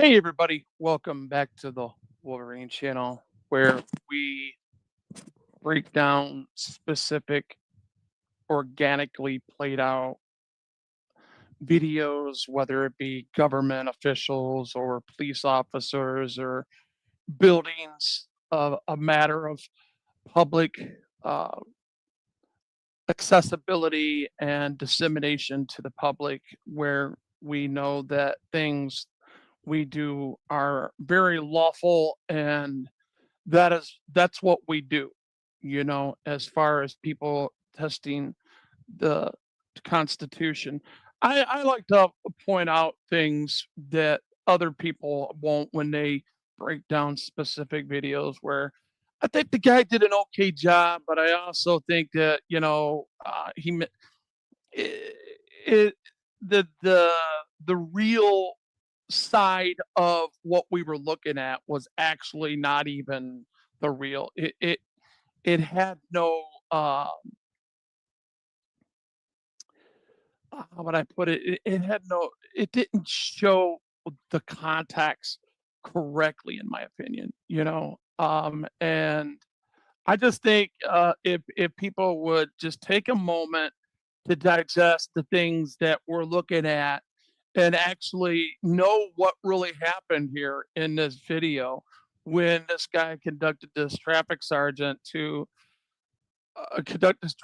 Hey everybody, welcome back to the Wolverine channel where we break down specific organically played out videos, whether it be government officials or police officers or buildings, a matter of public uh, accessibility and dissemination to the public, where we know that things we do are very lawful, and that's what we do, as far as people testing the Constitution. I like to point out things that other people won't when they break down specific videos where I think the guy did an okay job, but I also think that, it, it the real side of what we were looking at was actually not even the real. It had no how would I put it? It had no. It didn't show the context correctly, in my opinion. And I just think if people would just take a moment to digest the things that we're looking at and actually know what really happened here in this video when this guy conducted this traffic sergeant to conduct this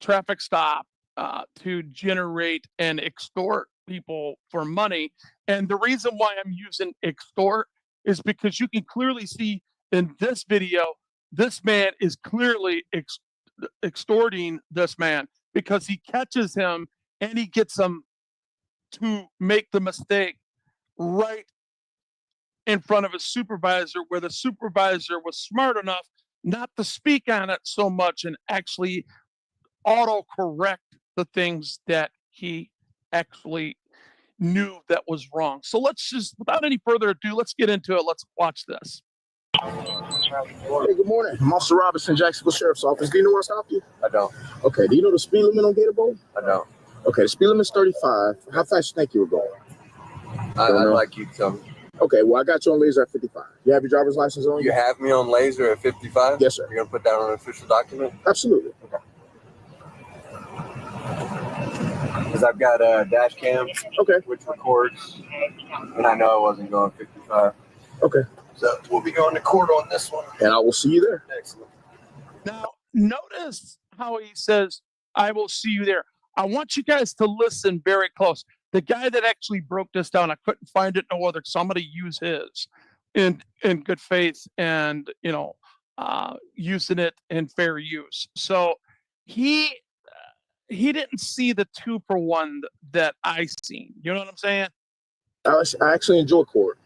traffic stop to generate and extort people for money. And the reason why I'm using extort is because you can clearly see in this video, this man is clearly extorting this man because he catches him and he gets him to make the mistake right in front of his supervisor, where the supervisor was smart enough not to speak on it so much and actually auto correct the things that he actually knew that was wrong. So let's just, without any further ado, let's get into it. Let's watch this. Hey, good morning. I'm Officer Robinson, Jacksonville Sheriff's Office. Do you know where I stopped you? I don't. Okay. Do you know the speed limit on Gatorbowl? I don't. Okay. The speed limit's 35. How fast do you think you were going? I'd like you to tell me. Okay. Well, I got you on laser at 55. You have your driver's license on? You have me on laser at 55? Yes, sir. You're going to put that on an official document? Absolutely. Okay. Because I've got a dash cam, okay, which records, and I know I wasn't going 55. Okay. So we'll be going to court on this one. And I will see you there. Excellent. Now, notice how he says, I will see you there. I want you guys to listen very close. The guy that actually broke this down, I couldn't find it no other, so I'm going to use his in good faith and, using it in fair use. So he didn't see the 2-for-1 that I seen. You know what I'm saying? I actually enjoy court.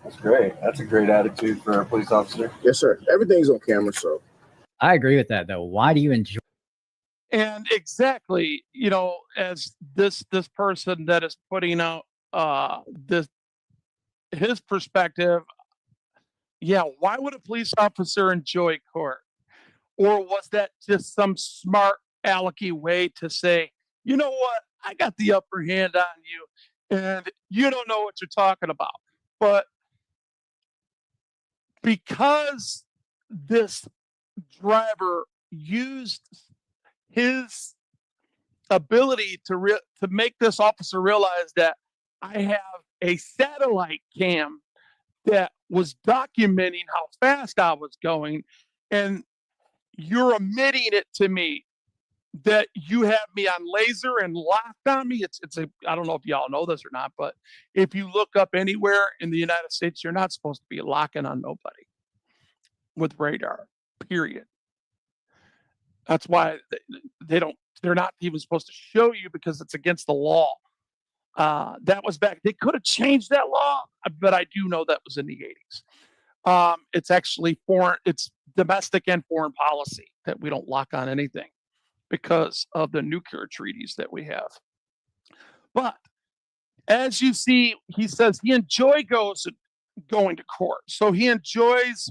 That's great. That's a great attitude for a police officer. Yes, sir. Everything's on camera, so. I agree with that, though. Why do you enjoy? And exactly, as this person that is putting out his perspective, yeah, why would a police officer enjoy court? Or was that just some smart alecky way to say, you know what, I got the upper hand on you and you don't know what you're talking about? But because this driver used his ability to make this officer realize that I have a satellite cam that was documenting how fast I was going, and you're admitting it to me that you have me on laser and locked on me. I don't know if y'all know this or not, but if you look up anywhere in the United States, you're not supposed to be locking on nobody with radar, period. That's why they're not even supposed to show you, because it's against the law. That was back. They could have changed that law, but I do know that was in the 80s. It's actually it's domestic and foreign policy that we don't lock on anything because of the nuclear treaties that we have. But as you see, he says he enjoys going to court. So he enjoys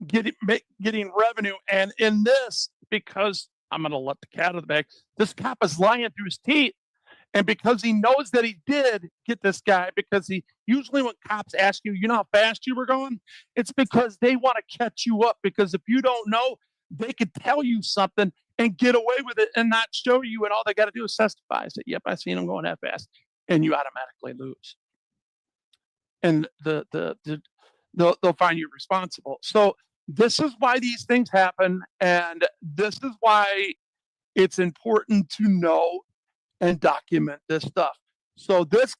getting revenue. And in this, because I'm going to let the cat out of the bag, this cop is lying through his teeth And because he knows that he did get this guy, because he usually when cops ask you, you know how fast you were going? It's because they want to catch you up. Because if you don't know, they could tell you something and get away with it and not show you. And all they got to do is testify. Say, yep, I seen him going that fast. And you automatically lose. And they'll find you responsible. So this is why these things happen. And this is why it's important to know and document this stuff. So this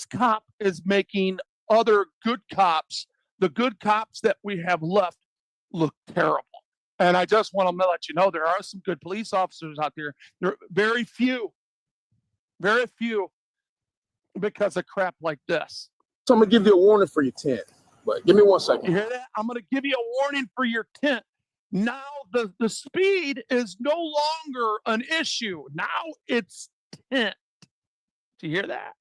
cop is making other good cops, the good cops that we have left, look terrible. And I just want to let you know there are some good police officers out there. There are very few because of crap like this. So I'm gonna give you a warning for your tint, but give me 1 second. You hear that? I'm going to give you a warning for your tint. Now the speed is no longer an issue. Now it's tint. Do you hear that?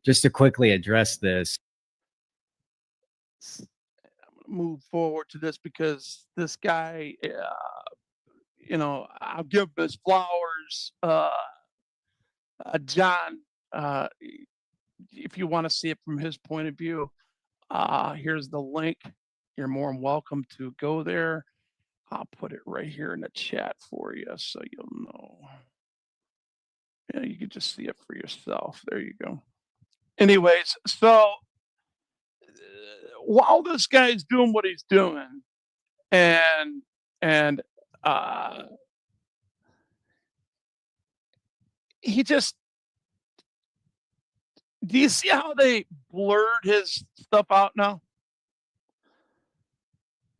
Just to quickly address this, I'm going to move forward to this because this guy, I'll give him his flowers. John, if you want to see it from his point of view, here's the link. You're more than welcome to go there. I'll put it right here in the chat for you so you'll know. Yeah, you can just see it for yourself. There you go. Anyways, so while this guy's doing what he's doing, and he just, do you see how they blurred his stuff out now?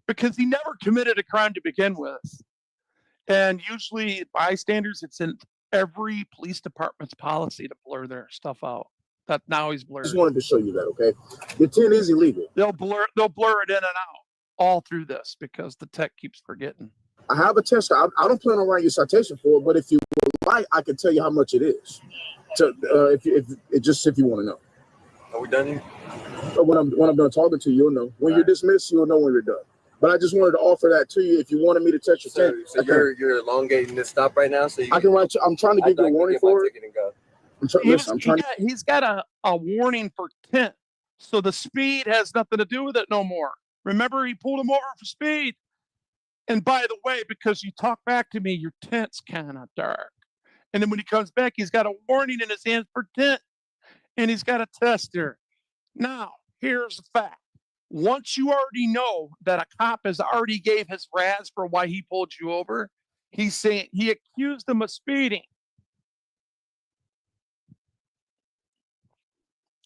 Because he never committed a crime to begin with. And usually bystanders, it's in every police department's policy to blur their stuff out. That now he's blurred. Just wanted to show you that, okay? Your tint is illegal. They'll blur it in and out all through this because the tech keeps forgetting. I have a tester. I don't plan on writing you a citation for it, but if you would like, I can tell you how much it is. So if you want to know. Are we done here? When I'm done talking to you, you'll know. When you're dismissed, you'll know when you're done. But I just wanted to offer that to you. If you wanted me to touch your tint, so you're elongating this stop right now, so I can write you. I'm trying to give you a warning for it. He's got a warning for tint, so the speed has nothing to do with it no more. Remember, he pulled him over for speed. And by the way, because you talk back to me, your tint's kind of dark. And then when he comes back, he's got a warning in his hand for tint, and he's got a tester. Now, here's the fact. Once you already know that a cop has already gave his razz for why he pulled you over, he's saying he accused him of speeding.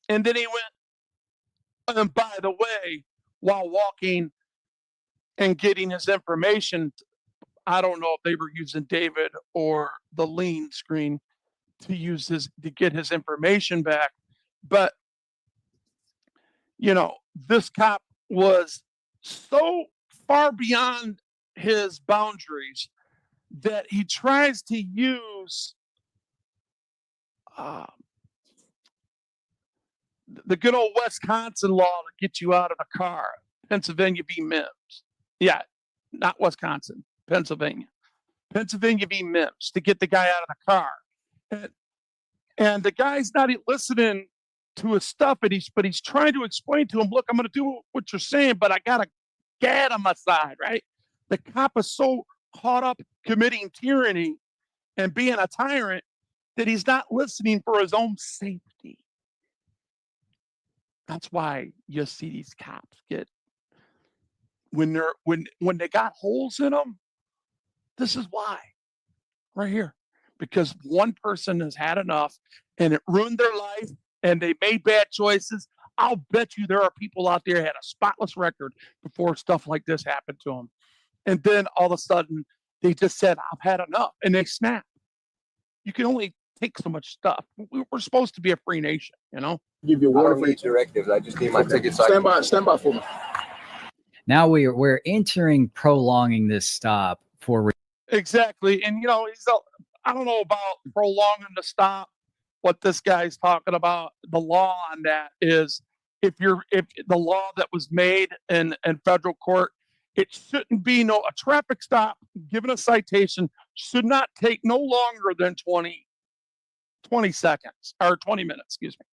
And then he went, and by the way, while walking and getting his information, I don't know if they were using David or the lean screen to get his information back. But, this cop was so far beyond his boundaries that he tries to use the good old Wisconsin law to get you out of a car. Pennsylvania v. Mims. Yeah, not Wisconsin, Pennsylvania. Pennsylvania v. Mims to get the guy out of the car. And the guy's not listening to his stuff, but he's trying to explain to him, look, I'm going to do what you're saying, but I got a gad on my side, right? The cop is so caught up committing tyranny and being a tyrant that he's not listening for his own safety. That's why you see these cops get, when they got holes in them, this is why, right here, because one person has had enough and it ruined their life and they made bad choices. I'll bet you there are people out there who had a spotless record before stuff like this happened to them. And then all of a sudden they just said, I've had enough, and they snap. You can only take so much stuff. We're supposed to be a free nation, Give you a warning for directives. I just need my ticket. Stand by for me. now we're entering prolonging this stop for Exactly. And I don't know about prolonging the stop. What this guy's talking about, the law on that is if the law that was made in federal court It shouldn't be a traffic stop, given a citation should not take no longer than 20 seconds or 20 minutes, excuse me.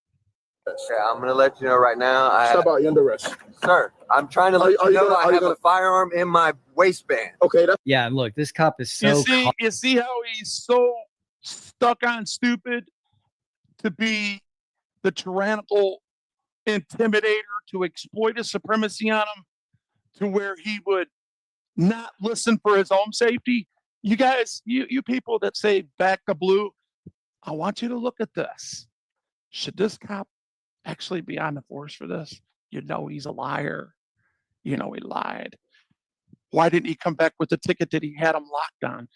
Okay, I'm gonna let you know right now. Stop out. You're under arrest. Sir, I'm trying to let you know I have gonna... a firearm in my waistband. Okay, that's... Yeah, look, this cop is so. You see how he's so stuck on stupid to be the tyrannical intimidator to exploit his supremacy on him, to where he would not listen for his own safety. You guys, you people that say back the blue, I want you to look at this. Should this cop actually be on the force for this? You know he's a liar. You know he lied. Why didn't he come back with the ticket that he had him locked on?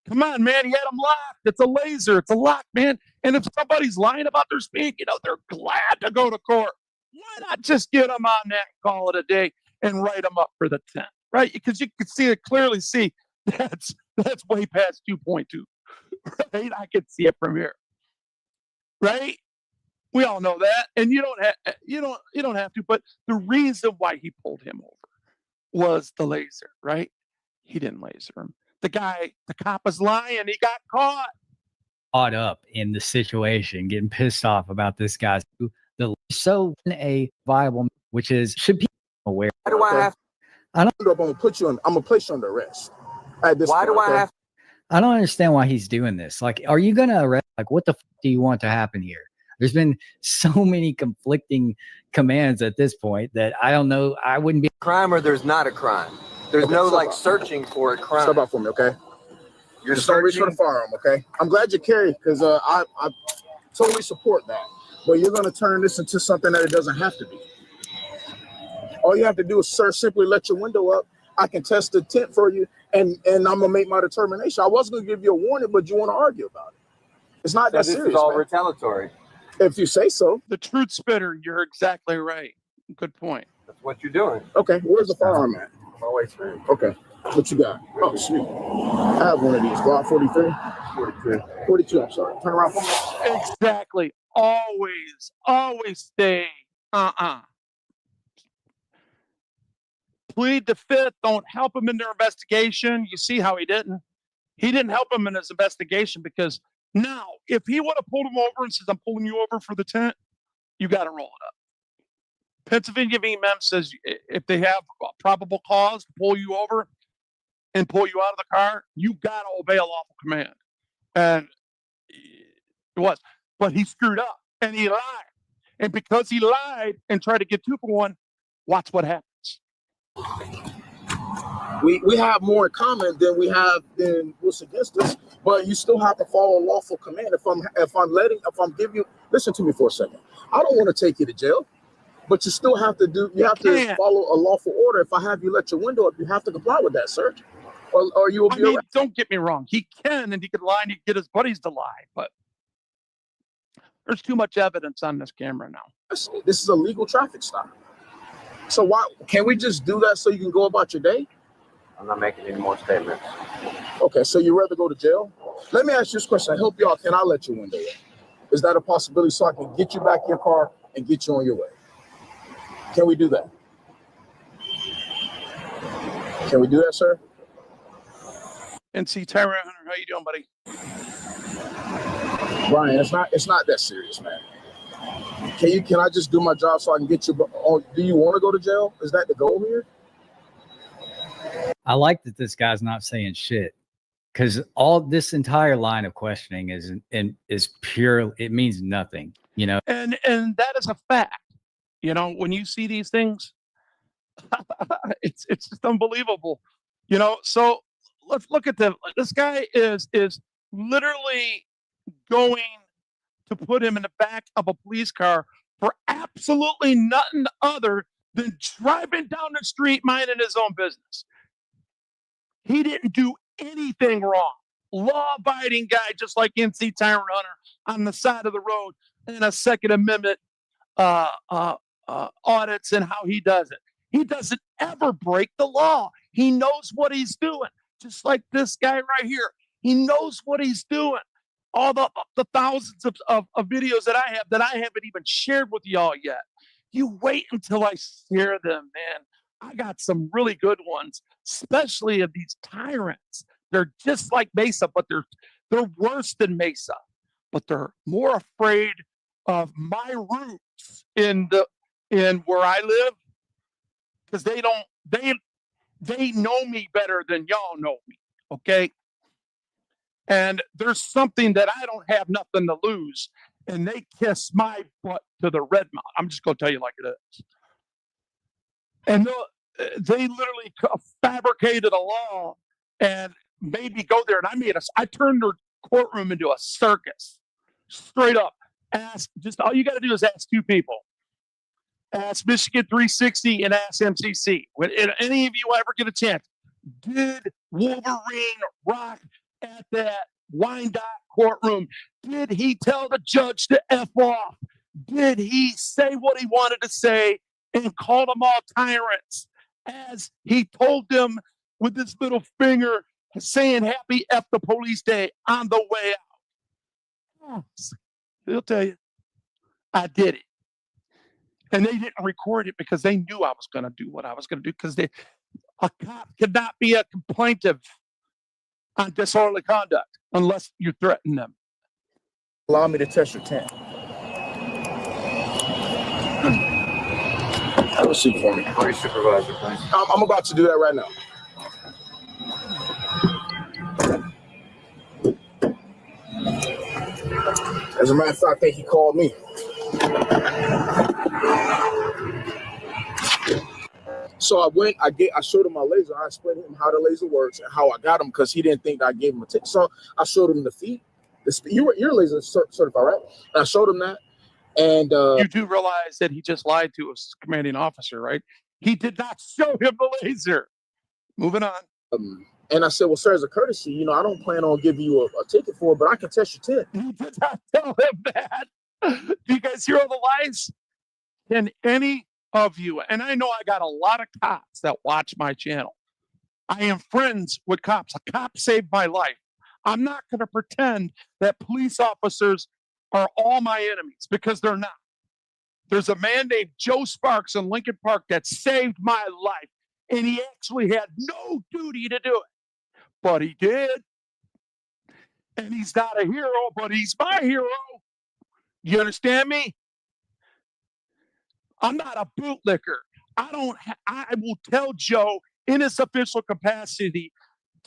Come on, man, he had him locked. It's a laser. It's a lock, man. And if somebody's lying about their speed, they're glad to go to court. Why not just get them on that and call it a day and write them up for the 10, right? Because you can clearly see that's way past 2.2, right? I can see it from here, right? We all know that, and you don't have to. But the reason why he pulled him over was the laser, right? He didn't laser him. The cop was lying. He got caught Up in the situation, getting pissed off about this guy's so a viable, which is should be aware. Why do I have? I'm gonna place you under arrest. At this Why point, do I okay? have? I don't understand why he's doing this. Like, are you gonna arrest? Like, what the do you want to happen here? There's been so many conflicting commands at this point that I don't know. I wouldn't be Crime or there's not a crime. There's no like searching for a crime. Step out for me, okay? You're Just don't reach for the firearm, okay? I'm glad you carry, because I totally support that. But you're going to turn this into something that it doesn't have to be. All you have to do is, sir, simply let your window up. I can test the tint for you, and I'm going to make my determination. I was going to give you a warning, but you want to argue about it. It's not that serious. This is all man. retaliatory. If you say so. The truth spitter, you're exactly right. Good point. That's what you're doing. Okay, where's the firearm at? My waistband. Okay, what you got? Oh, sweet. I have one of these. Glock 43? 42, I'm sorry. Turn around for me. Exactly. Always stay. Plead the fifth. Don't help him in their investigation. You see how he didn't. He didn't help him in his investigation, because now, if he would have pulled him over and says, I'm pulling you over for the tent, you got to roll it up. Pennsylvania v. Mem says if they have probable cause to pull you over and pull you out of the car, you got to obey a lawful command. And it was. But he screwed up and he lied. And because he lied and tried to get 2 for 1, watch what happens. We have more in common than what's against us, but you still have to follow a lawful command. If I'm giving you, listen to me for a second. I don't want to take you to jail, but you still have to to follow a lawful order. If I have you let your window up, you have to comply with that, sir, or you will be arrested. Don't get me wrong. He can, and he could lie, and he could get his buddies to lie, but there's too much evidence on this camera now. This is a legal traffic stop. So why can't we just do that so you can go about your day? I'm not making any more statements. Okay, so you'd rather go to jail? Let me ask you this question. I help y'all. Can I let your window up? Is that a possibility so I can get you back in your car and get you on your way? Can we do that? Can we do that, sir? NC Tyrant Hunter, how you doing, buddy? Brian, it's not that serious, man. Can I just do my job so I can get you on? Do you want to go to jail? Is that the goal here? I like that this guy's not saying shit, because all this entire line of questioning is pure. It means nothing, And that is a fact. When you see these things, it's just unbelievable. So let's look at this guy is literally going to put him in the back of a police car for absolutely nothing other than driving down the street minding his own business. He didn't do anything wrong. Law-abiding guy, just like NC Tyrant Hunter, on the side of the road, and a Second Amendment audits and how he does it. He doesn't ever break the law. He knows what he's doing, just like this guy right here. He knows what he's doing. All the thousands of videos that I haven't even shared with y'all yet. You wait until I share them, man. I got some really good ones especially of these tyrants. They're just like Mesa, but they're worse than Mesa. But they're more afraid of my roots in where I live, because they know me better than y'all know me. Okay. And there's something that I don't have nothing to lose, and they kiss my butt to the red mount. I'm just going to tell you like it is. And they literally fabricated a law and made me go there. And I turned their courtroom into a circus, straight up. All you got to do is ask two people. Ask Michigan 360 and ask MCC. When any of you ever get a chance, did Wolverine rock at that Wyandotte courtroom? Did he tell the judge to F off? Did he say what he wanted to say and call them all tyrants, as he told them with his little finger, saying happy F the police day on the way out? He'll tell you, I did it. And they didn't record it because they knew I was going to do what I was going to do, because a cop could not be a complainant on disorderly conduct unless you threaten them. Allow me to test your tint. Have a seat for me. Please, supervisor, please. I'm about to do that right now. As a matter of fact, I think he called me. So I showed him my laser. I explained to him how the laser works and how I got him, because he didn't think I gave him a ticket. So I showed him the feed. Your laser certified, right? And I showed him that. And you do realize that he just lied to his commanding officer, right? He did not show him the laser. Moving on. And I said, well, sir, as a courtesy, I don't plan on giving you a ticket for it, but I can test your tint. He did not tell him that. Do you guys hear all the lies? Can any of you, and I know I got a lot of cops that watch my channel. I am friends with cops. A cop saved my life. I'm not going to pretend that police officers are all my enemies, because they're not. There's a man named Joe Sparks in Lincoln Park that saved my life, and he actually had no duty to do it, but he did. And he's not a hero, but he's my hero. You understand me? I'm not a bootlicker. I will tell Joe in his official capacity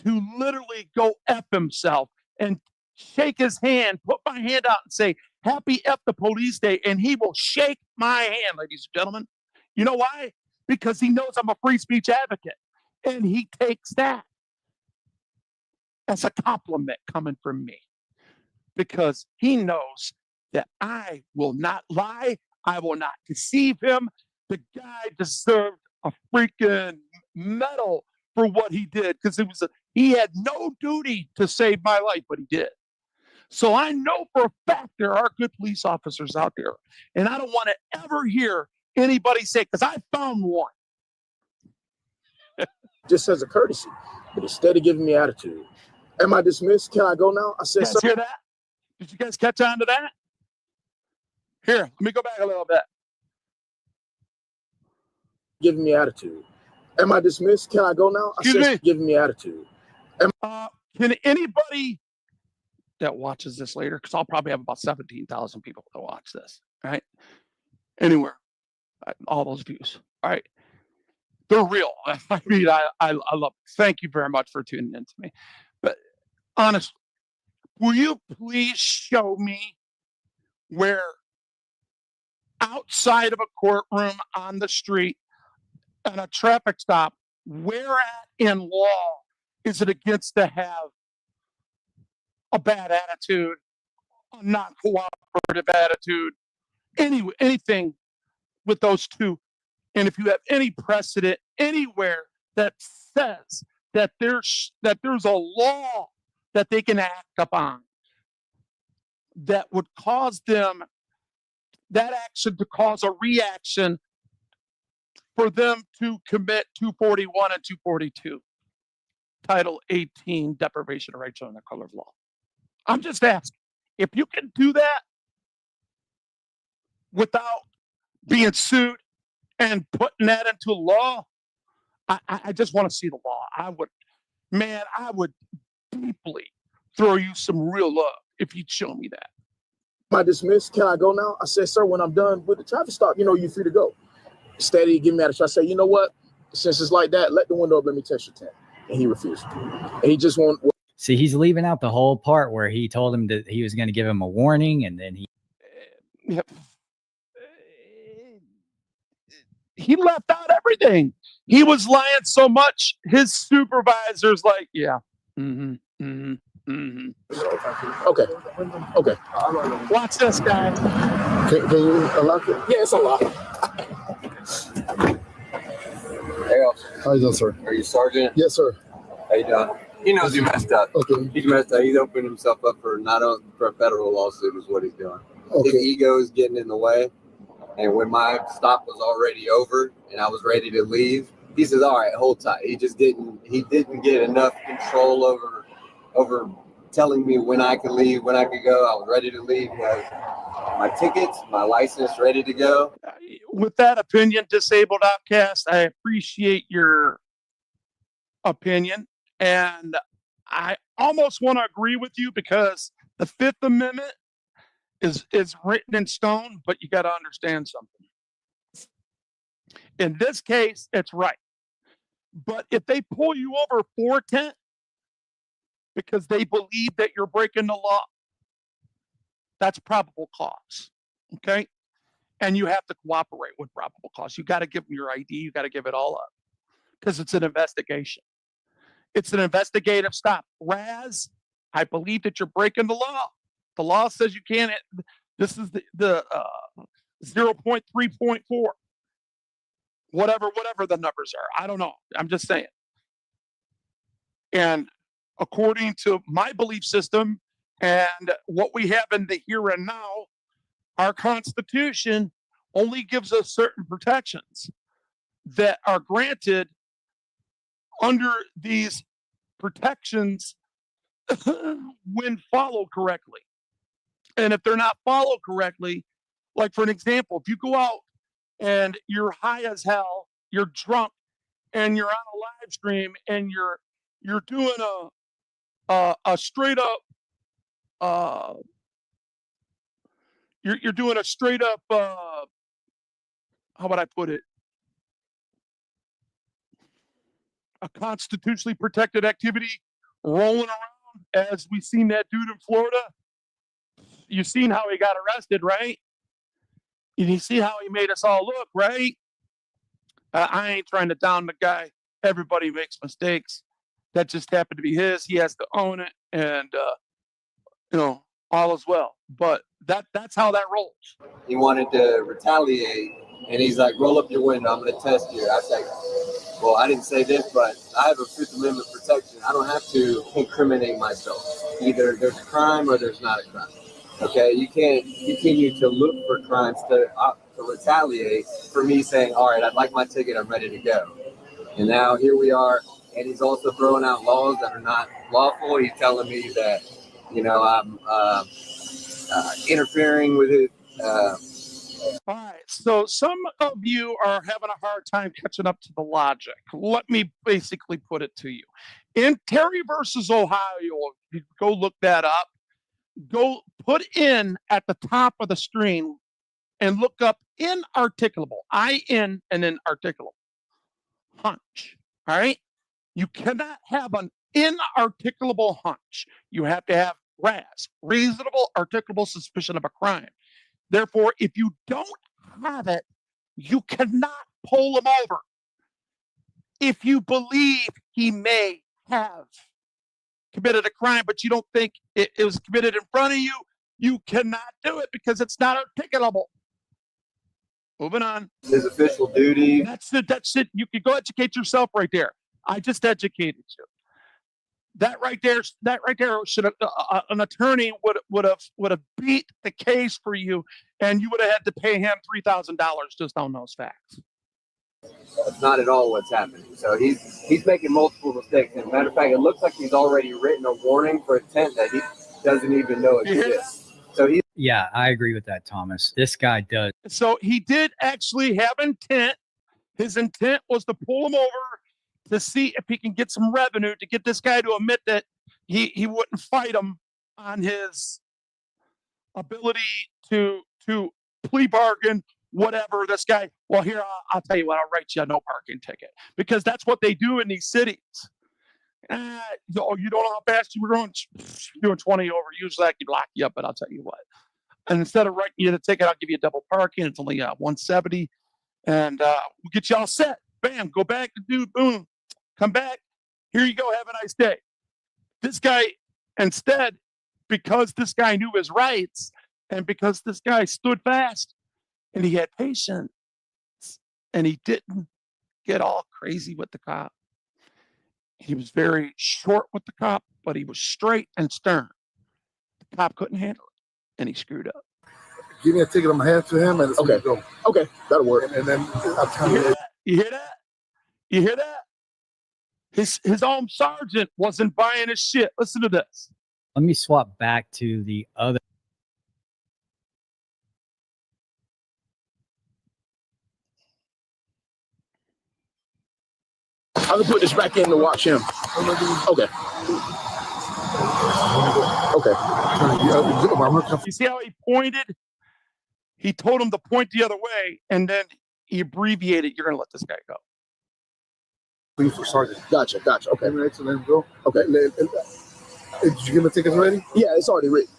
to literally go F himself and shake his hand, put my hand out and say, happy F the police day. And he will shake my hand, ladies and gentlemen. You know why? Because he knows I'm a free speech advocate. And he takes that as a compliment coming from me, because he knows that I will not lie. I will not deceive him. The guy deserved a freaking medal for what he did, because he had no duty to save my life, but he did. So I know for a fact there are good police officers out there, and I don't want to ever hear anybody say, because I found one. Just as a courtesy, but instead of giving me attitude. Am I dismissed? Can I go now? I said, you guys hear that? Did you guys catch on to that? Here, let me go back a little bit. Giving me attitude. Am I dismissed? Can I go now? Excuse me? Giving me attitude. Can anybody that watches this later, because I'll probably have about 17,000 people that watch this, right? Anywhere, all those views, all right? They're real. I mean, I love it. Thank you very much for tuning in to me. But honestly, will you please show me where outside of a courtroom, on the street, and a traffic stop, where at in law is it against to have a bad attitude, a non-cooperative attitude, anything with those two? And if you have any precedent anywhere that says that there's a law that they can act upon that would cause them, that action to cause a reaction for them to commit 241 and 242, Title 18, deprivation of rights under the color of law. I'm just asking, if you can do that without being sued and putting that into law, I just want to see the law. I would deeply throw you some real love if you'd show me that. Am I dismissed? Can I go now? I said, sir, when I'm done with the traffic stop, you're free to go. Steady, give me out of shot. I say, you know what? Since it's like that, let the window up, let me test your tent. And he refused. And he just won't. See, he's leaving out the whole part where he told him that he was going to give him a warning, and then he left out everything. He was lying so much. His supervisor's like, yeah. Okay. Watch this guy. Can you unlock it? Yeah, it's unlocked. Hey, officer. How you doing, sir? Are you sergeant? Yes, sir. How you doing? He knows he messed up. Okay. He's messed up. He's opened himself up for for a federal lawsuit is what he's doing. Okay. His ego is getting in the way. And when my stop was already over and I was ready to leave, he says, all right, hold tight. He didn't get enough control over telling me when I could leave, when I could go. I was ready to leave. He has my tickets, my license ready to go. With that opinion, Disabled Outcast, I appreciate your opinion. And I almost want to agree with you because the Fifth Amendment is written in stone, but you got to understand something. In this case, it's right. But if they pull you over for tent because they believe that you're breaking the law, that's probable cause. Okay? And you have to cooperate with probable cause. You got to give them your ID. You got to give it all up because it's an investigation. It's an investigative stop. Raz, I believe that you're breaking the law. The law says you can't. This is the 0.3.4. Whatever the numbers are. I don't know. I'm just saying. And according to my belief system and what we have in the here and now, our Constitution only gives us certain protections that are granted under these protections when followed correctly. And if they're not followed correctly, like for an example, if you go out and you're high as hell, you're drunk, and you're on a live stream, and you're doing a straight up you're doing a straight up how would I put it? A constitutionally protected activity, rolling around as we seen that dude in Florida. You seen how he got arrested, right? And you see how he made us all look, right? I ain't trying to down the guy. Everybody makes mistakes. That just happened to be his. He has to own it, and all is well. But that's how that rolls. He wanted to retaliate, and he's like, roll up your window. I'm going to test you. I say, well, I didn't say this, but I have a Fifth Amendment protection. I don't have to incriminate myself. Either there's a crime or there's not a crime. Okay, you can't continue to look for crimes to retaliate for me saying, all right, I'd like my ticket, I'm ready to go. And now here we are, and he's also throwing out laws that are not lawful. He's telling me that, I'm interfering with it. All right, so some of you are having a hard time catching up to the logic. Let me basically put it to you. In Terry versus Ohio, you go look that up. Go put in at the top of the screen and look up inarticulable, I-N and then articulable, hunch. All right. You cannot have an inarticulable hunch. You have to have RAS, reasonable articulable suspicion of a crime. Therefore, if you don't have it, you cannot pull him over. If you believe he may have committed a crime, but you don't think it was committed in front of you, you cannot do it because it's not articulable. Moving on. His official duty. That's it. You can go educate yourself right there. I just educated you. That right there should an attorney would have beat the case for you, and you would have had to pay him $3,000 just on those facts. That's not at all what's happening. So he's making multiple mistakes. As a matter of fact, it looks like he's already written a warning for a tent that he doesn't even know exists. So yeah, I agree with that, Thomas. This guy does. So he did actually have intent. His intent was to pull him over to see if he can get some revenue to get this guy to admit that he wouldn't fight him on his ability to plea bargain, whatever. This guy, well, here, I'll tell you what, I'll write you a no parking ticket, because that's what they do in these cities. Oh, you don't know how fast you were going? You're doing 20 over. Usually I could lock you up, but I'll tell you what. And instead of writing you the ticket, I'll give you double parking. It's only 170, and we'll get you all set. Bam, go back and do boom, come back. Here you go. Have a nice day. This guy, instead, because this guy knew his rights, and because this guy stood fast, and he had patience, and he didn't get all crazy with the cop. He was very short with the cop, but he was straight and stern. The cop couldn't handle it, and he screwed up. Give me a ticket. I'm gonna hand it to him, and it's Okay. go. Okay, that'll work. And then I'll tell You hear you. that? You hear that? You hear that? His own sergeant wasn't buying his shit. Listen to this. Let me swap back to the other. I can put this back in to watch him. Okay. Okay. I'm gonna come. You see how he pointed? He told him to point the other way, and then he abbreviated. You're going to let this guy go. Please for sergeant. Gotcha. Okay. 10 minutes and then go. Okay. Did you give me a ticket already? Yeah, it's already written.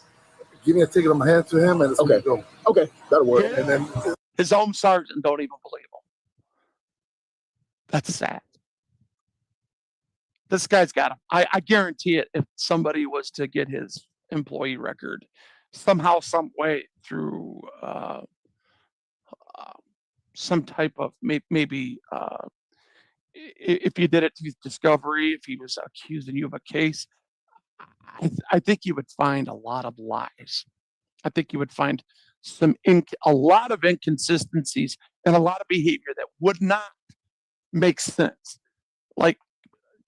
Give me a ticket. I'm gonna hand it to him, and it's Okay. go. Okay, that'll work. Yeah. And then His own sergeant don't even believe him. That's sad. This guy's got him. I guarantee it. If somebody was to get his employee record somehow, some way through some type of maybe if you did it through discovery, if he was accusing you of a case, I think you would find a lot of lies. I think you would find a lot of inconsistencies and a lot of behavior that would not make sense. Like,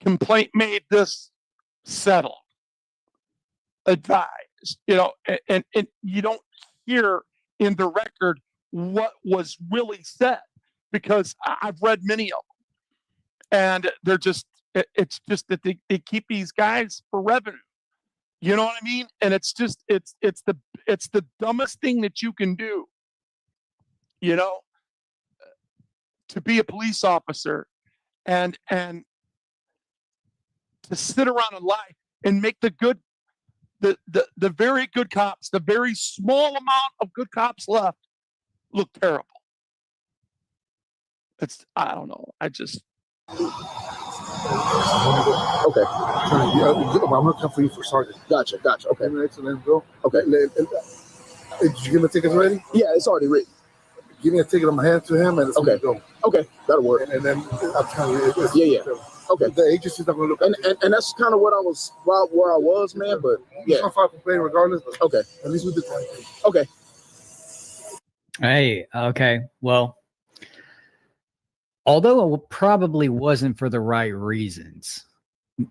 complaint made, this settled, advised, and you don't hear in the record what was really said, because I've read many of them, and it's just that they keep these guys for revenue. You know what I mean? And it's the dumbest thing that you can do, to be a police officer and to sit around and lie and make the very good cops, the very small amount of good cops left, look terrible. I don't know. Okay. I'm gonna come for you for sergeant. Gotcha. Okay. 10 minutes and then go. Okay. Did you give me a ticket already? Yeah, it's already written. Give me a ticket. I'm gonna hand it to him, and it's Okay. go. Okay, that'll work. And then I'll tell you. Yeah. Okay. The agency's not gonna look. And that's kind of what I was where I was, man. But Yeah. yeah. I'll file a complaint regardless. But Okay. at least we did the right thing. Okay. Hey, okay. Well, although it probably wasn't for the right reasons,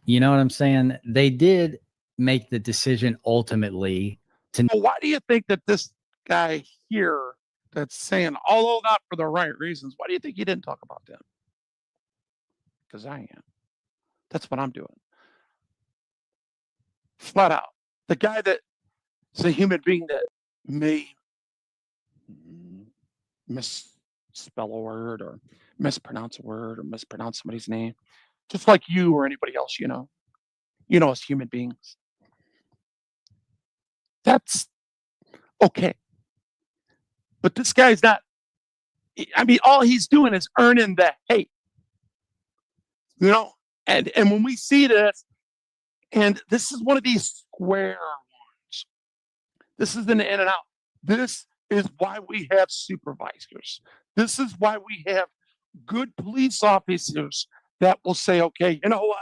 you know what I'm saying? They did make the decision ultimately to. Well, why do you think that this guy here that's saying, although not for the right reasons, why do you think he didn't talk about them? Because I am. That's what I'm doing. Flat out. The guy that is a human being that may misspell a word or mispronounce a word or mispronounce somebody's name, just like you or anybody else, as human beings. That's okay. But this guy's not, all he's doing is earning the hate. And when we see this, and this is one of these square ones. This is an in and out. This is why we have supervisors. This is why we have good police officers that will say, okay, you know what?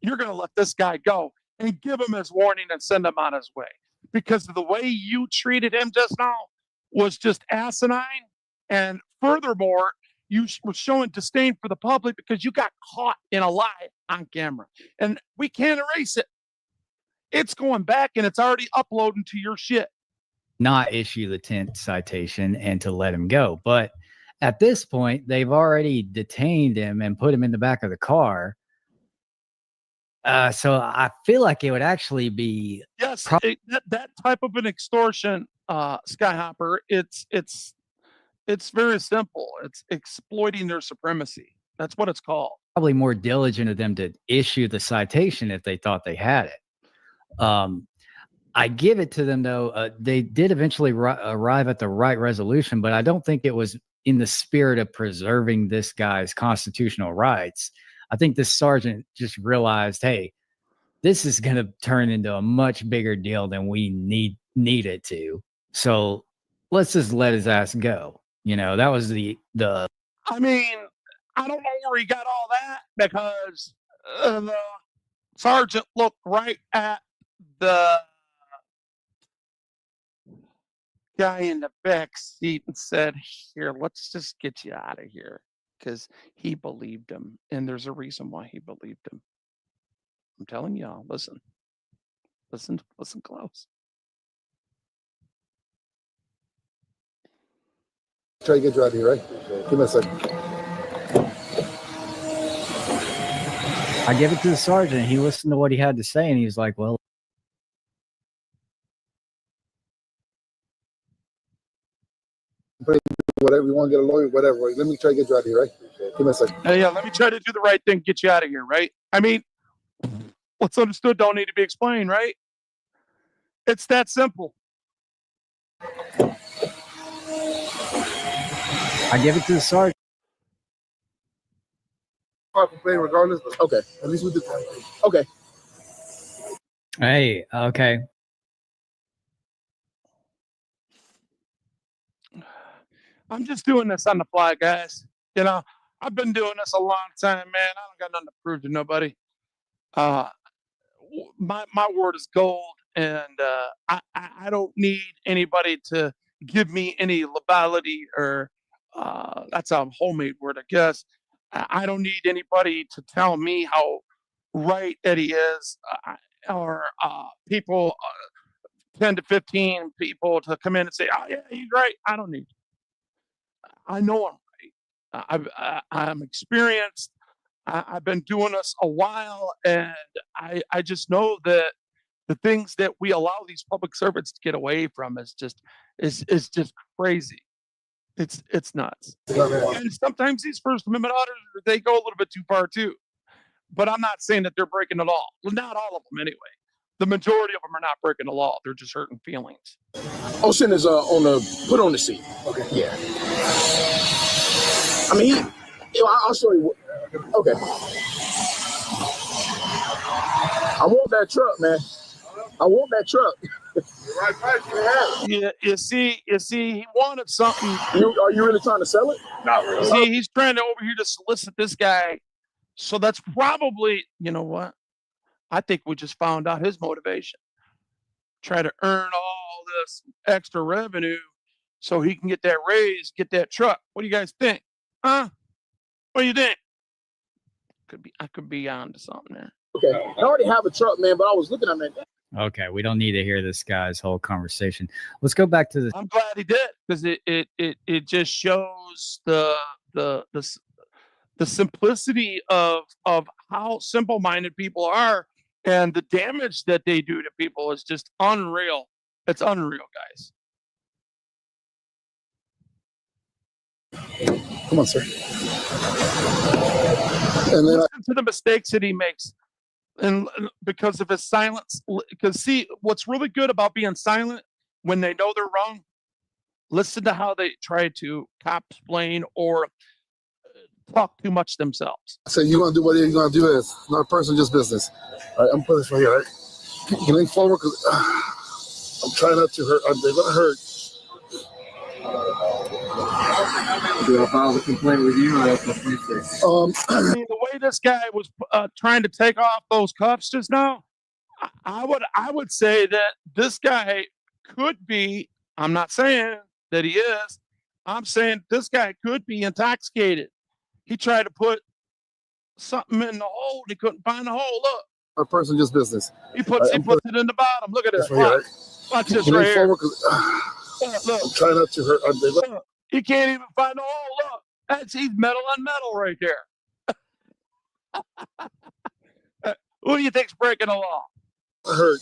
You're going to let this guy go and give him his warning and send him on his way. Because the way you treated him just now was just asinine. And furthermore, you were showing disdain for the public because you got caught in a lie on camera. And we can't erase it. It's going back and it's already uploading to your shit. Not issue the tint citation and to let him go. But at this point, they've already detained him and put him in the back of the car So I feel like it would actually be Yes, Prob- that type of an extortion, Skyhopper. It's very simple. It's exploiting their supremacy. That's what it's called. probably more diligent of them to issue the citation if they thought they had it. I give it to them though. They did eventually arrive at the right resolution, but I don't think it was in the spirit of preserving this guy's constitutional rights. I think this sergeant just realized, hey, this is going to turn into a much bigger deal than we need it to. So let's just let his ass go. That was the I mean, I don't know where he got all that because the sergeant looked right at the guy in the back seat and said, "Here, let's just get you out of here," because he believed him, and there's a reason why he believed him. I'm telling y'all, listen close. Try to get you out of here, right? Give me a second. I give it to the sergeant. He listened to what he had to say, and he was like, "Well, Whatever you want to get a lawyer, whatever. Right? Let me try to get you out of here, right? Give me a second. Yeah, let me try to do the right thing, get you out of here, right? I mean, what's understood don't need to be explained, right? It's that simple. I give it to the sergeant." I'll complain regardless. But Okay. at least we did the right thing. Okay. Hey, okay. I'm just doing this on the fly, guys. I've been doing this a long time, man. I don't got nothing to prove to nobody. Uh, my word is gold, and I don't need anybody to give me any legality or that's a homemade word, I guess. I don't need anybody to tell me how right Eddie is, or people, 10 to 15 people to come in and say, "Oh yeah, he's right." I don't need. I know I'm right. I'm experienced. I've been doing this a while, and I just know that the things that we allow these public servants to get away from is just crazy. It's nuts. And sometimes these First Amendment auditors, they go a little bit too far too. But I'm not saying that they're breaking the law. Well, not all of them anyway. The majority of them are not breaking the law. They're just hurting feelings. Ocean is put on the seat. Okay. Yeah. I mean, I'll show you. Okay. I want that truck, man. I want that truck. Right back, you have. You see, he wanted something. Are you really trying to sell it? Not really. See, he's trying to over here to solicit this guy. So that's probably, you know what? I think we just found out his motivation. Try to earn all this extra revenue so he can get that raise, get that truck. What do you guys think? Huh? What do you think? I could be on to something there. Okay. I already have a truck, man, but I was looking at it. Okay, we don't need to hear this guy's whole conversation. Let's go back to the I'm glad he did because it just shows the simplicity of how simple-minded people are, and the damage that they do to people is just unreal. It's unreal, guys. Come on, sir. And then Listen to the mistakes that he makes, and because of his silence. Because see, what's really good about being silent when they know they're wrong, listen to how they try to cop-explain or talk too much themselves. I said, you're going to do whatever you're going to do. It's not personal, just business. All right, I'm putting this right here, right? Can you lean forward? Because I'm trying not to hurt. They're going to hurt. Do I file the complaint with you or that's the police station? I mean, the way this guy was trying to take off those cuffs just now, I would say that this guy could be. I'm not saying that he is. I'm saying this guy could be intoxicated. He tried to put something in the hole. He couldn't find the hole. Look, Not personal, just business. he puts I'm it in the bottom. Look at this. This right here, right? Watch Can this you right lean here. forward? 'Cause, Look, I'm trying not to hurt. look. He can't even find the hole. Look, he's metal on metal right there. Who do you think's breaking the law? I heard.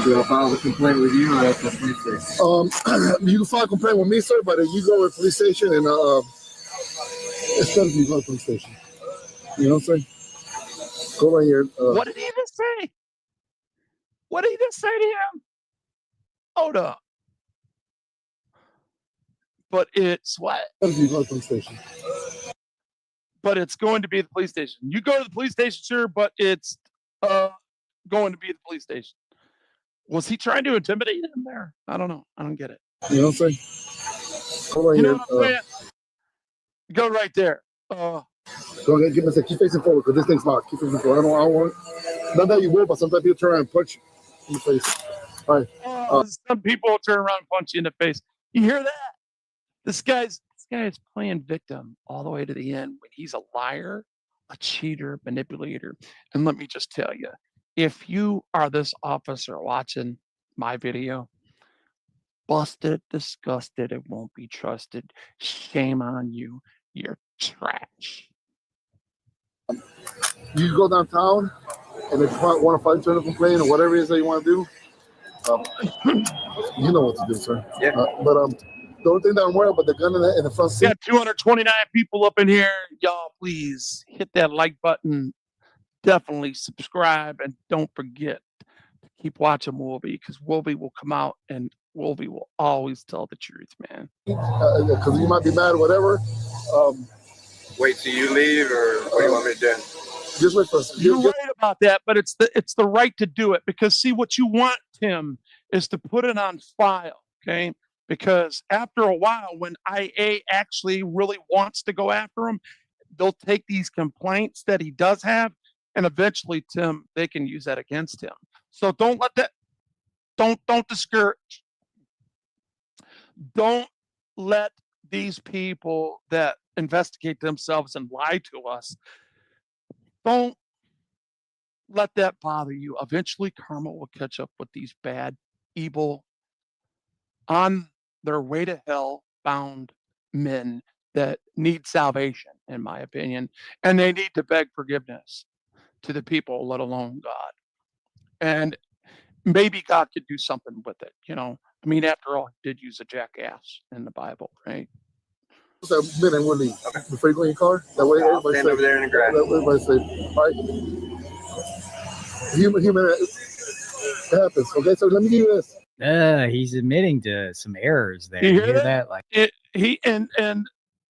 Do I file the complaint with you or at the police station? You can file a complaint with me, sir, but you go to the police station and it's better if you go to the police station. You know what I'm saying? Go right here. What did he just say? What did he just say to him? Hold up. But it's what? Better if you go to the police station. But it's going to be the police station. You go to the police station, sure, but it's going to be the police station. Was he trying to intimidate him there? I don't know. I don't get it. You know what I'm saying? Go right You here. know what I'm saying? Go right there. Go ahead, give me a second. Keep facing forward because this thing's locked. Keep facing forward. I don't want. Not that you will, but sometimes people turn around and punch you in the face. All right. Some people turn around and punch you in the face. You hear that? This guy's playing victim all the way to the end when he's a liar, a cheater, manipulator. And let me just tell you, if you are this officer watching my video, busted, disgusted, and won't be trusted, shame on you. You're trash. You go downtown and if you want to fight, turn a complaint or whatever it is that you want to do, you know what to do, sir. Yeah. But the only thing that I'm worried about, the gun in the front We seat. got 229 people up in here. Y'all, please hit that like button. Definitely subscribe. And don't forget to keep watching Wolby because Wolby will come out and Wolby will always tell the truth, man. Because you might be mad or whatever. Wait till you leave, or what do you want me to do? Just wait for us. You're right about that, but it's the right to do it because see what you want, Tim, is to put it on file, okay? Because after a while, when IA actually really wants to go after him, they'll take these complaints that he does have, and eventually, Tim, they can use that against him. So don't let that. Don't discourage. Don't let these people that investigate themselves and lie to us. Don't let that bother you. Eventually, karma will catch up with these bad, evil, on their way to hell bound men that need salvation, in my opinion, and they need to beg forgiveness to the people, let alone God. And maybe God could do something with it, you know. I mean, after all, he did use a jackass in the Bible, right? That minute we'll leave before you go in your car. That way, I'll everybody stand over there in the grass. That way, everybody safe. All right. Human, it happens. Okay, so let me give you this. He's admitting to some errors there. You You hear hear that? that? Like, He and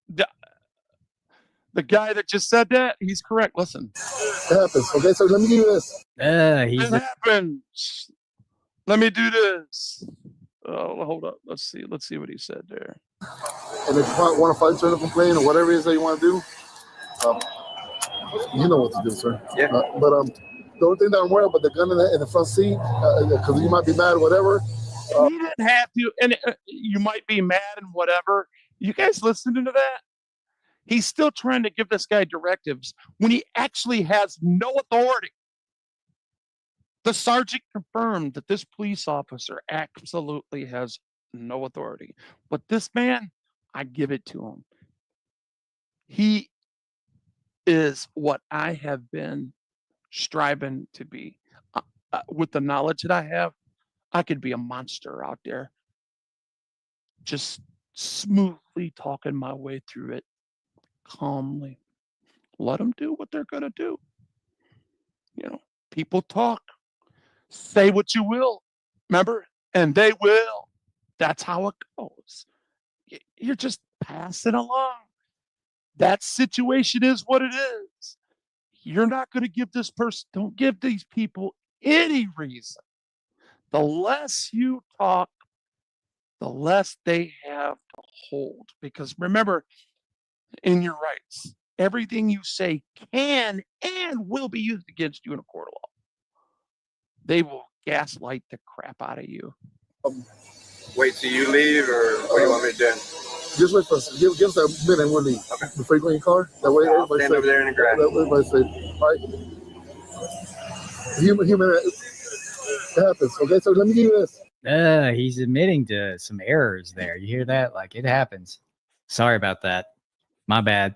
the guy that just said that, he's correct. Listen, It happens. Okay, so let me give you this. he's it happens. Let me do this. Oh, hold up. Let's see what he said there. And if you want to fight, turn a complaint or whatever it is that you want to do, you know what to do, sir. Yeah. But the only thing that I'm worried about, the gun in the front seat, because you might be mad or whatever. He didn't have to, and you might be mad and whatever. You guys listening to that? He's still trying to give this guy directives when he actually has no authority. The sergeant confirmed that this police officer absolutely has no authority. But this man, I give it to him. He is what I have been striving to be. With the knowledge that I have, I could be a monster out there, just smoothly talking my way through it, calmly. Let them do what they're going to do. You know, people talk. Say what you will, remember? And they will. That's how it goes. You're just passing along. That situation is what it is. You're not going to give this person, don't give these people any reason. The less you talk, the less they have to hold. Because remember, in your rights, everything you say can and will be used against you in a court of law. They will gaslight the crap out of you. Wait till you leave, or what do you want me to do? Just wait for us. Give us a minute and we'll leave. Okay. Before you go in your car. That way, I'll everybody stand over there in the grass. That way, everybody safe. All right. Human, it happens. Okay, so let me give you this. he's admitting to some errors there. You hear that? Like, it happens. Sorry about that. My bad.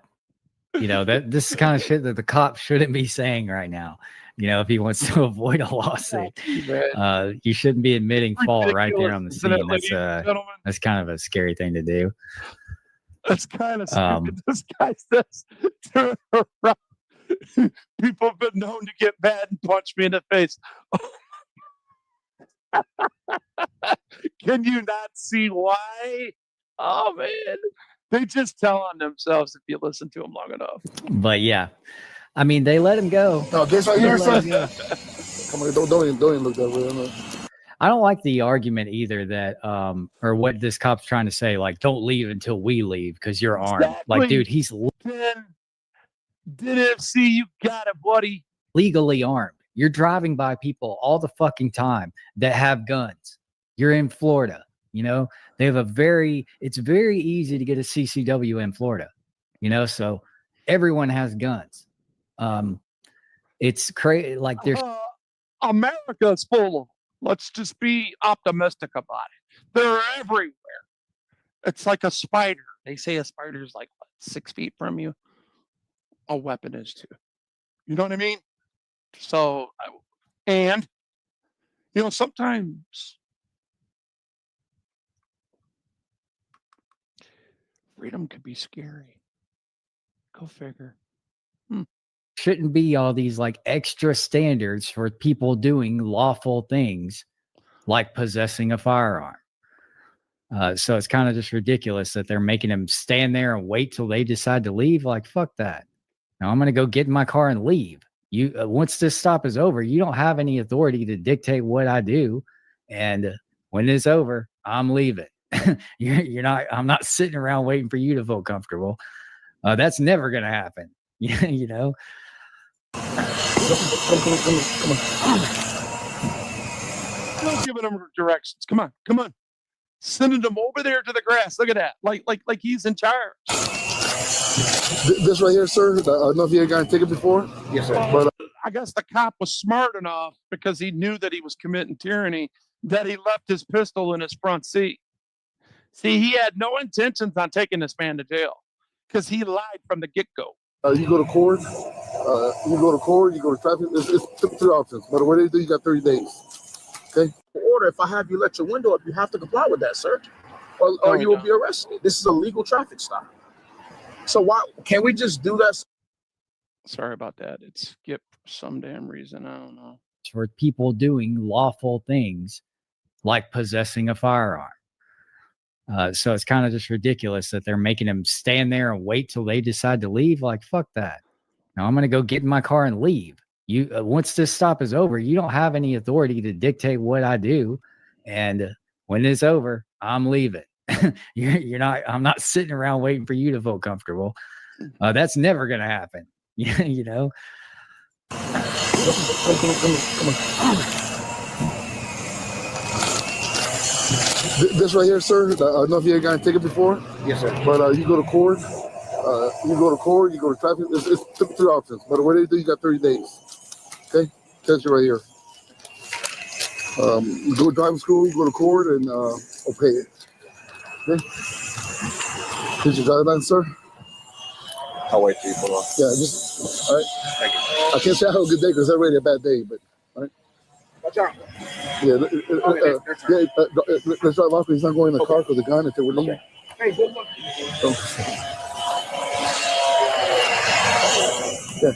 You know, that this is kind of shit that the cop shouldn't be saying right now. You know, if he wants to avoid a lawsuit, you shouldn't be admitting fault right there on the Ridiculous, isn't it, scene. ladies and gentlemen? That's kind of a scary thing to do. That's kind of stupid. This guy says, turn around. People have been known to get mad and punch me in the face. Can you not see why? Oh man, they just tell on themselves if you listen to them long enough. But yeah, I mean, they let him go. No, this right They here, let sir. him go. Come on, don't even look that way. I don't like the argument either that, or what this cop's trying to say, like, don't leave until we leave because you're armed. Like, Exactly. dude, he's Then NFC, you got it, buddy. legally armed. You're driving by people all the fucking time that have guns. You're in Florida, you know, they have it's very easy to get a CCW in Florida, you know, so everyone has guns. It's crazy. Like there's America is full of them. Let's just be optimistic about it. They're everywhere. It's like a spider. They say a spider is like what, 6 feet from you. A weapon is too. You know what I mean? So, and you know, sometimes freedom could be scary. Go figure. shouldn't be all these like extra standards for people doing lawful things like possessing a firearm. So it's kind of just ridiculous that they're making them stand there and wait till they decide to leave. Like, fuck that. Now I'm going to go get in my car and leave. You once this stop is over, you don't have any authority to dictate what I do. And when it's over, I'm leaving. You're not, I'm not sitting around waiting for you to feel comfortable. That's never going to happen. You know? Come on. Not giving them directions. Come on. Sending them over there to the grass. Look at that. Like he's in charge. This right here, sir. I don't know if you got a ticket before. Yes, sir. But I guess the cop was smart enough because he knew that he was committing tyranny that he left his pistol in his front seat. See, he had no intentions on taking this man to jail because he lied from the get-go. you go to court. You go to traffic. It's 3 options. But whatever you do, you got 30 days. Okay. Order, if I have you let your window up, you have to comply with that, sir, or you will be arrested. This is a legal traffic stop. So why can't we just do that? Sorry about that. It skipped for some damn reason. I don't know. For people doing lawful things like possessing a firearm. So it's kind of just ridiculous that they're making them stand there and wait till they decide to leave. Like, fuck that. Now I'm going to go get in my car and leave. You once this stop is over, you don't have any authority to dictate what I do. And when it's over, I'm leaving. You're not, I'm not sitting around waiting for you to feel comfortable. That's never going to happen. You know? Come on. This right here, sir. I don't know if you got a ticket before. Yes, sir. But you go to court. You go to traffic. It's 3 options. But whatever you do, you got 30 days. Okay? Test you right here. You go to driving school, you go to court, and pay it. Okay? Here's your driver's license, sir. I'll wait for you. Hold on. Yeah, just, all right. Thank you. I can't say I have a good day because it's already a bad day, but, all right. Watch out. Yeah, let's drive off because he's not going in the car with the gun until we're leaving. Hey, good luck. Yeah.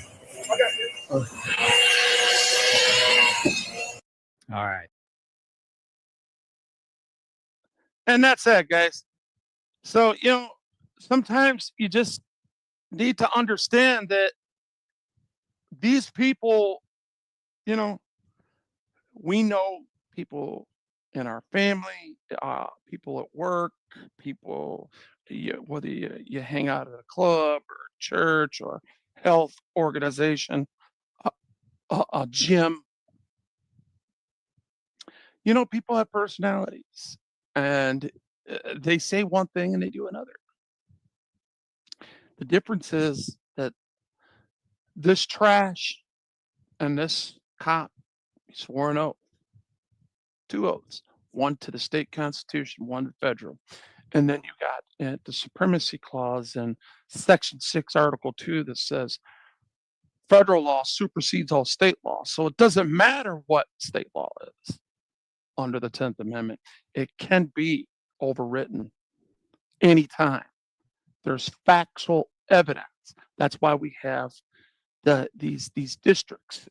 All right. And that's it, guys. So, you know, sometimes you just need to understand that these people, you know, we know people in our family, people at work, people, whether you hang out at a club or a church or health organization, a gym. You know, people have personalities and they say one thing and they do another. The difference is that this trash and this cop swore an oath, 2 oaths, one to the state constitution, one to federal. And then you got the supremacy clause in Section 6, Article 2 that says federal law supersedes all state law. So it doesn't matter what state law is under the 10th Amendment. It can be overwritten anytime. There's factual evidence. That's why we have these districts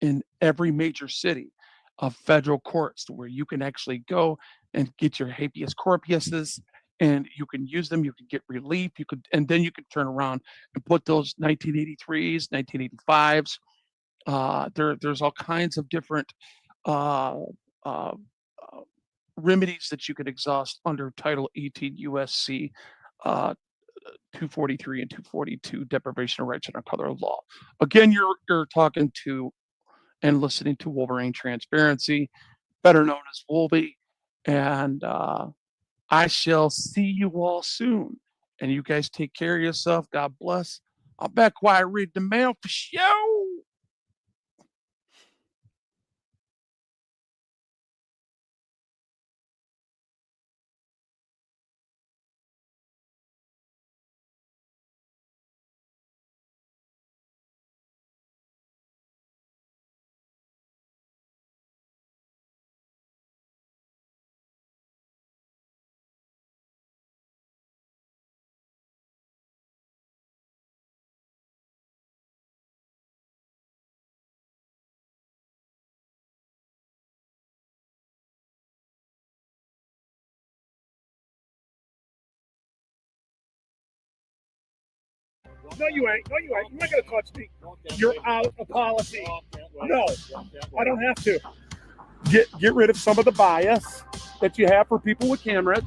in every major city of federal courts where you can actually go and get your habeas corpuses and you can use them, you can get relief, and then you can turn around and put those 1983s, 1985s. There's all kinds of different uh, uh, uh, remedies that you could exhaust under Title 18 USC 243 and 242, deprivation of rights under color of law. Again, you're talking to and listening to Wolverine Transparency, better known as Wolby, and I shall see you all soon. And you guys take care of yourself. God bless. I'll back while I read the mail for show. No, you ain't. No, you ain't. You're not going to touch me. You're out of policy. No, I don't have to. Get rid of some of the bias that you have for people with cameras.